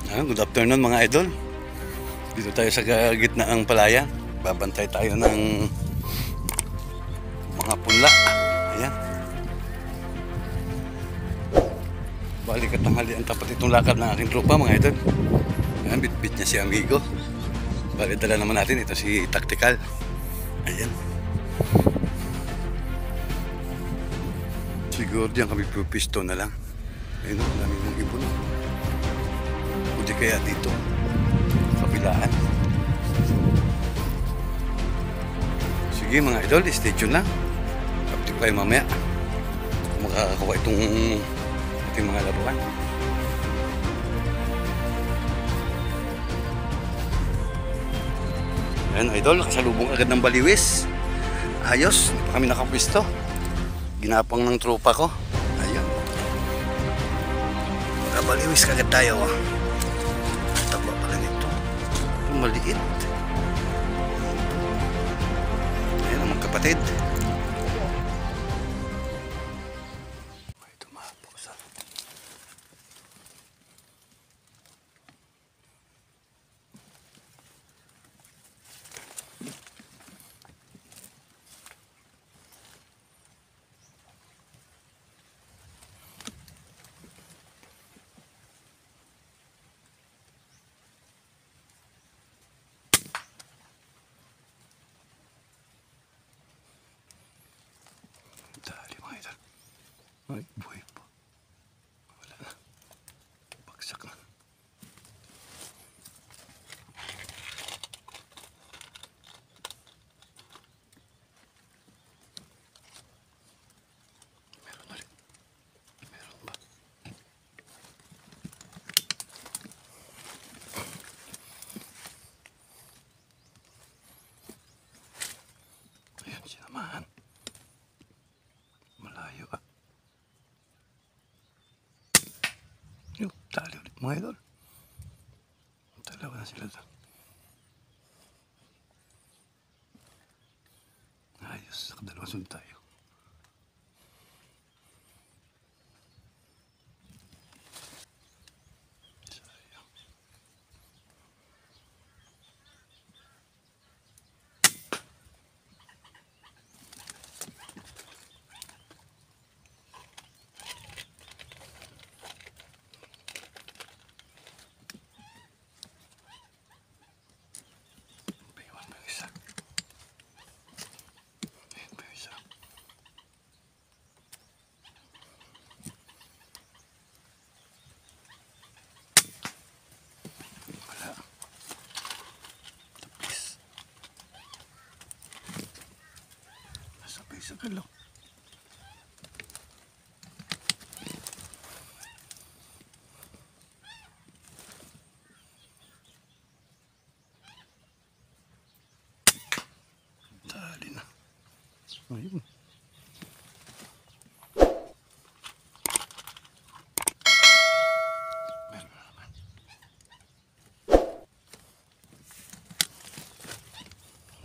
Good afternoon mga idol. Dito tayo sa gitna ng palayan. Babantay tayo ng mga punla. Ayan. Balik at tanghali ang tapat itong lakad ng aking tropa mga idol. Ayan, bit-bit niya si Amigo. Balik dala naman natin ito si Tactical. Ayan. Siguro diyan kami pupisto na lang. Ayun, namin mong ibon. Hindi kaya dito kabilaan. Sige mga idol, stay tuned lang. Update tayo mamaya kung makakakuha itong ating mga laruan. Ayan idol, nakasalubong agad ng baliwis. Ayos, hindi pa kami nakapwisto. Ginapang ng tropa ko. Ayan, nakabaliwis kagad tayo. Taba pala nito. Maliit. Ayan ang mga kapatid. May tumapok sa dali mga idol. Ay, buhay pa. Wala na. Bagsak na. Meron ulit. Meron ba? Ayan, sinamahan. Malayo ah. Yung tali ulit mga idol. Dalawa na sila doon. Ayos, nakadalawa sunod tayo. Sayang. Iwan pa yung isa. Ayan pa yung isa. Wala. Tapis. Nasabay sa galaw. Dali na. Ayun. Meron na naman.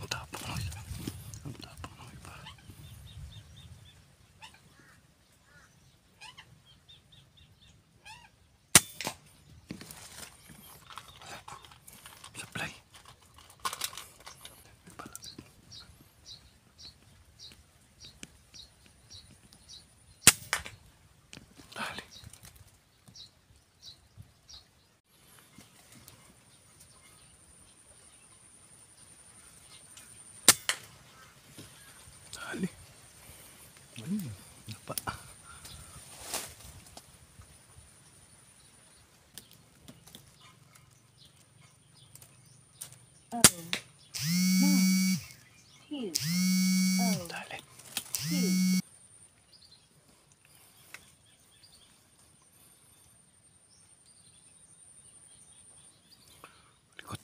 Ang tapang ng iba. Ang tapang ng iba. Supply. Dali. Dali. Ayun. Napa. Dali. Likot.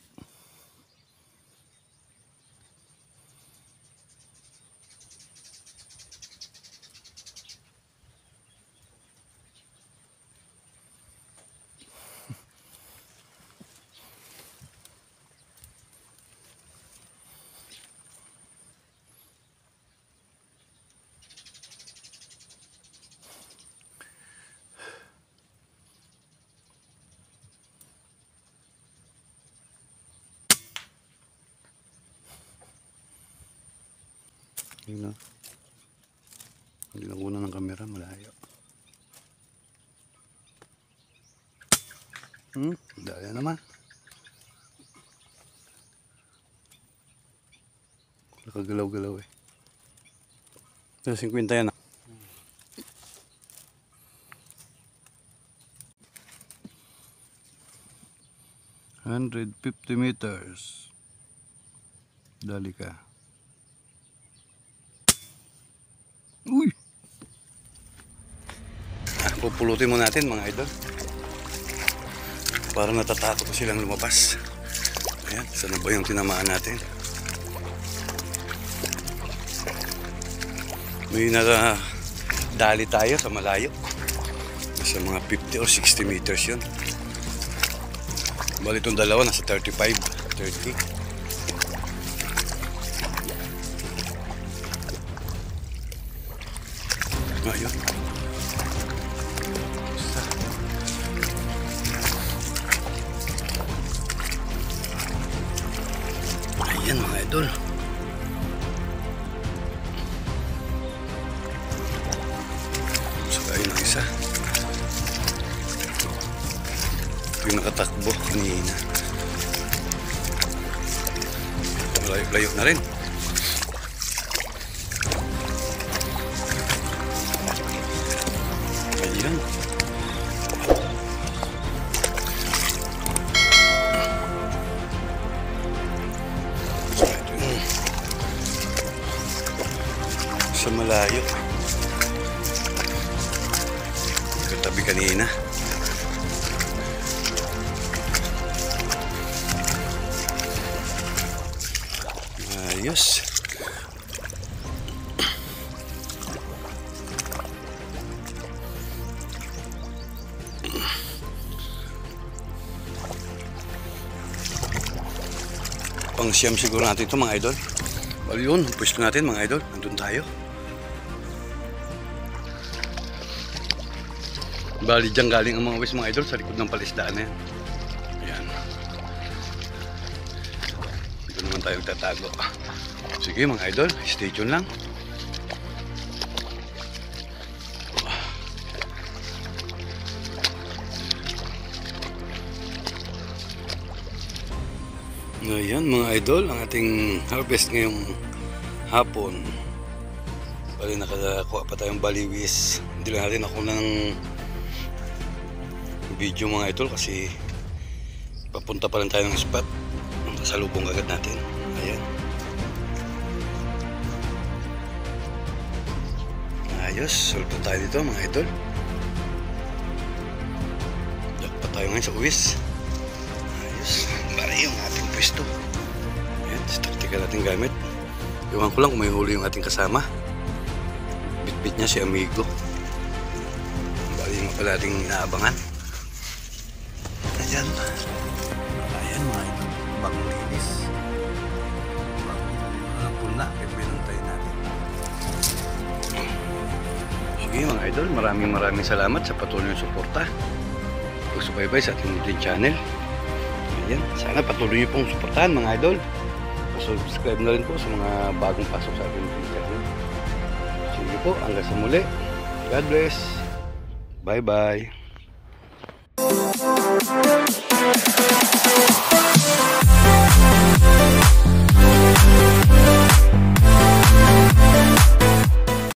Yun, no? Hindi nakuha ng kamera, malayo. Dali naman. Nakagalaw-galaw eh. Ito, 50 yan. 150 meters. Dali ka. Uy! Pupulutin mo natin mga idol. Para natatakot silang lumabas. Ayan, saan ba yung tinamaan natin? May dali tayo sa malayo. Nasa mga 50 or 60 meters yun. Bali itong dalawa nasa 35, 30. Ayun. Ayan mga idol. So ayun ang isa. Yung nakatakbo kanina. Layo-layo na rin. Ayan. Sa malayo. Katabi kanina. Ayos. Pang siyam siguro natin ito mga idol. Bali yun, pwesto natin mga idol. Nandun tayo. Bali dyan galing ang mga wis mga idol sa likod ng palisdaan na yan. Ayan. Dito naman tayo tatago. Sige mga idol, stay tuned lang. Ayan mga idol, ang ating harvest ngayong hapon. Bali nakakuha pa tayong baliwis. Hindi lang natin ako ng video mga idol kasi papunta pa lang tayo ng spot. Kasalubong agad natin. Ayan. Ayos, sulpo tayo dito mga idol. Jackpot tayo ngayon sa uwis. Ayos, para yung ating pwesto. Ayan, tactical natin gamit. Iwan ko lang kung may huli yung ating kasama. Bitbit niya si Amigo. Bali yung pala ating inaabangan. Ayan. Ayan mga idol. Bagong linis. Bagong pula. Pinantay natin. Sige mga idol, maraming salamat sa patuloy na suporta. Pagsubaybay sa ating YouTube channel. Ayan, sana patuloy niyo pong suportahan mga idol. Subscribe na rin po sa mga bagong pasok sa ating YouTube channel. Sige po, hanggang sa muli. God bless. Bye bye.